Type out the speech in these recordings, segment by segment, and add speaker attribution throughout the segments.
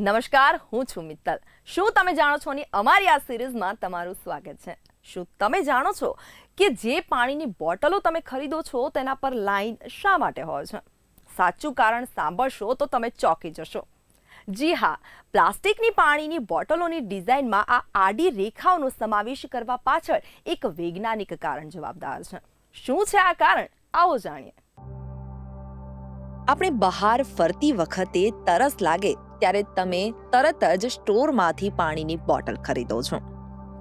Speaker 1: નમસ્કાર, હું છું મિત્તલ. શું તમે જાણો છો ની અમારી આ સિરીઝમાં તમારું સ્વાગત છે. શું તમે જાણો છો કે જે પાણીની બોટલો તમે ખરીદો છો તેના પર લાઈન શા માટે હોય છે? સાચું કારણ સાંભળશો તો તમે ચોંકી જશો. જી હા, પ્લાસ્ટિકની પાણીની બોટલોની ડિઝાઇનમાં આ આડી રેખાઓનો સમાવેશ કરવા પાછળ એક વૈજ્ઞાનિક કારણ જવાબદાર છે. શું છે આ કારણ? આવો જાણીએ. આપણે બહાર ફરતી વખતે તરસ લાગે ત્યારે તમે તરત જ સ્ટોરમાંથી પાણીની બોટલ ખરીદો છો.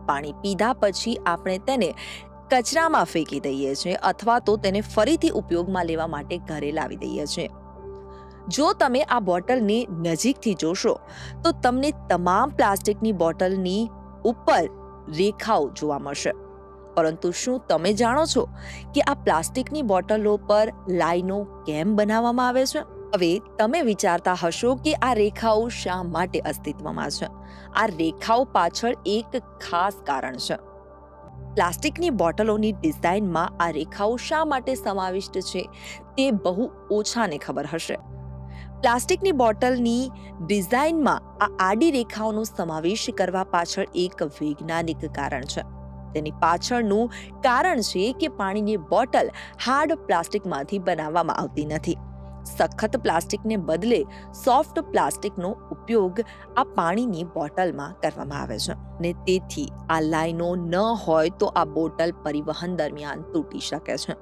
Speaker 1: પાણી પીધા પછી આપણે તેને કચરામાં ફેંકી દઈએ છીએ અથવા તો તેને ફરીથી ઉપયોગમાં લેવા માટે ઘરે લાવી દઈએ છીએ. જો તમે આ બોટલને નજીકથી જોશો તો તમને તમામ પ્લાસ્ટિકની બોટલની ઉપર રેખાઓ જોવા મળશે. પરંતુ શું તમે જાણો છો કે આ પ્લાસ્ટિકની બોટલો પર લાઈનો કેમ બનાવવામાં આવે છે? હવે તમે વિચારતા હશો કે આ રેખાઓ શા માટે અસ્તિત્વમાં છે. આ રેખાઓ પાછળ એક ખાસ કારણ છે. પ્લાસ્ટિકની બોટલોની ડિઝાઇનમાં આ રેખાઓ શા માટે સમાવિષ્ટ છે તે બહુ ઓછાને ખબર હશે. પ્લાસ્ટિકની બોટલની ડિઝાઇનમાં આ આડી રેખાઓનો સમાવેશ કરવા પાછળ એક વૈજ્ઞાનિક કારણ છે. તેની પાછળનું કારણ છે કે પાણીની બોટલ હાર્ડ પ્લાસ્ટિકમાંથી બનાવવામાં આવતી નથી. સખત પ્લાસ્ટિકને બદલે સોફ્ટ પ્લાસ્ટિકનો ઉપયોગ આ પાણીની બોટલમાં કરવામાં આવે છે ને તેથી આ લાઈનો ન હોય તો આ બોટલ પરિવહન દરમિયાન તૂટી શકે છે.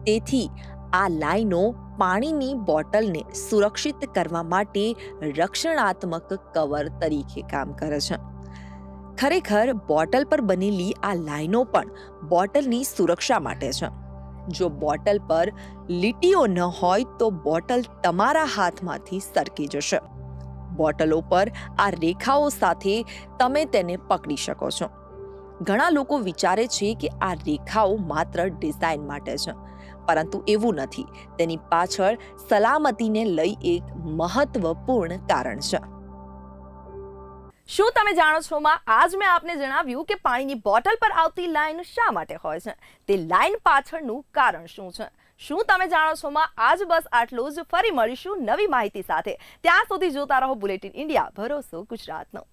Speaker 1: તેથી આ લાઈનો પાણીની બોટલને સુરક્ષિત કરવા માટે રક્ષણાત્મક કવર તરીકે કામ કરે છે. ખરેખર બોટલ પર બનેલી આ લાઈનો પણ બોટલની સુરક્ષા માટે છે. જો બોટલ પર લીટીઓ ન હોય તો બોટલ તમારા હાથમાંથી સરકી જશે. બોટલો પર આ રેખાઓ સાથે તમે તેને પકડી શકો છો. ઘણા લોકો વિચારે છે કે આ રેખાઓ માત્ર ડિઝાઇન માટે છે, પરંતુ એવું નથી. તેની પાછળ સલામતીને લઈ એક મહત્વપૂર્ણ કારણ છે. શું તમે જાણો છો માં? આજ મેં આપને જણાવ્યું કે પાણીની બોટલ પર આવતી લાઈન શા માટે હોય છે. તે લાઈન પાછળનું કારણ શું છે? શું તમે જાણો છો માં? આજ બસ આટલું જ. ફરી મળીશું નવી માહિતી સાથે. ત્યાં સુધી જોતા રહો બુલેટિન ઇન્ડિયા, ભરોસો ગુજરાતનો.